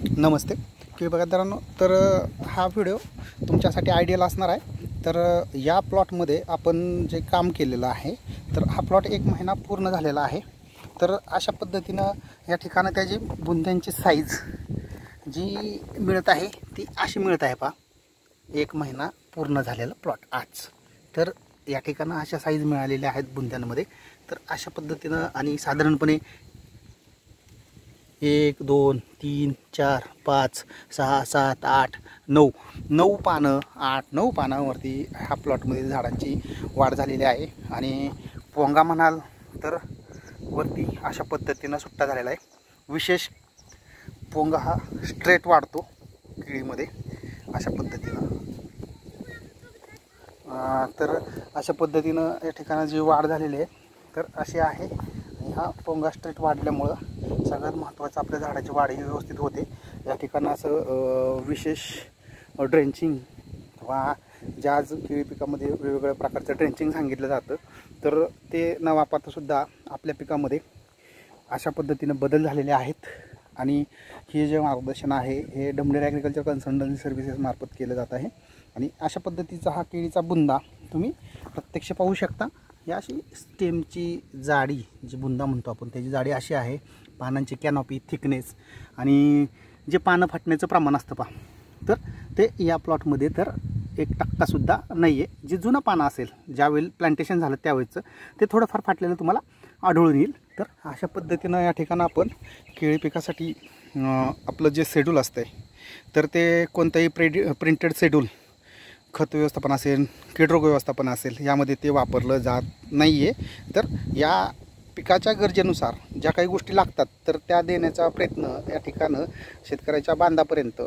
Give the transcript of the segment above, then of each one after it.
नमस्ते बघादारांनो, तर हा व्हिडिओ तुमच्यासाठी आयडियल असणार आहे। तर या प्लॉटमध्ये आपण जे काम केलेलं आहे, तर हा प्लॉट 1 महिना पूर्ण झालेला आहे। तर अशा पद्धतीनं या ठिकाणी त्याची बुंद्यांची साईज जी मिळत आहे ती अशी मिळत आहे पहा। 1 महिना पूर्ण झालेला प्लॉट आज। तर या ठिकाणी अशा साईज मिळालेल्या आहेत बुंद्यांमध्ये। तर अशा पद्धतीनं आणि साधारणपणे 1 2 3 4 5 6 7 8 9 पानं 8-9 पानांवरती ह्या प्लॉटमध्ये झाडांची वाढ झालेली आहे। आणि पोंगा म्हणाल तर वरती अशा पद्धतीनं सुट्टा झालेला आहे। विशेष पोंगा हा स्ट्रेट वाढतो केळीमध्ये अशा पद्धतीनं। तर अशा पद्धतीनं या ठिकाणी जी वाढ झालेली आहे तर अशी आहे। आणि हा पोंगा स्ट्रेट वाढल्यामुळं सगळ्यात महत्त्वाचं आपल्या झाडाची वाढ ही व्यवस्थित होते। या ठिकाणी असं विशेष ड्रेंचिंग किंवा ज्या केळी पिकामध्ये वेगवेगळ्या प्रकारचं ड्रेंचिंग सांगितलं जातं, तर ते न वापरतासुद्धा आपल्या पिकामध्ये अशा पद्धतीनं बदल झालेले आहेत। आणि हे जे मार्गदर्शन आहे हे डमडेर ॲग्रिकल्चर कन्सल्टन्सी सर्व्हिसेस मार्फत केलं जात आहे। आणि अशा पद्धतीचा हा केळीचा बुंदा तुम्ही प्रत्यक्ष पाहू शकता। ही अशी स्टेमची जाडी, जी बुंदा म्हणतो आपण, त्याची जाडी अशी आहे। पानांची कॅनॉपी थिकनेस आणि जे पानं फाटण्याचं प्रमाण असतं पहा, तर ते या प्लॉटमध्ये तर 1% नाही आहे। जे जुनं पानं असेल ज्यावेळी प्लांटेशन झालं त्यावेळेचं ते थोडंफार फाटलेलं तुम्हाला आढळून येईल। तर अशा पद्धतीनं या ठिकाणी आपण केळी पिकासाठी आपलं जे शेड्यूल असतं तर ते कोणतंही प्रिंटेड शेड्यूल, खत व्यवस्थापन असेल, कीडरोग व्यवस्थापन असेल, यामध्ये ते वापरलं जात नाही आहे। तर या पिकाच्या गरजेनुसार ज्या काही गोष्टी लागतात तर त्या देण्याचा प्रयत्न या ठिकाणं शेतकऱ्याच्या बांधापर्यंत,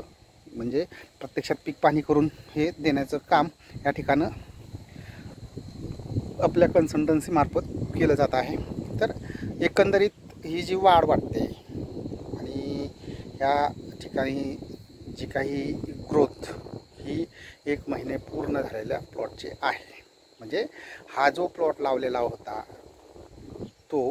म्हणजे प्रत्यक्षात पीक पाहणी करून हे देण्याचं काम या ठिकाणं आपल्या कन्सल्टन्सी मार्फत केलं जात आहे। तर एकंदरीत ही जी वाढ वाटते आणि या ठिकाणी जी काही ग्रोथ ही 1 महिने पूर्ण झालेल्या प्लॉटची आहे। म्हणजे हा जो प्लॉट लावलेला होता तो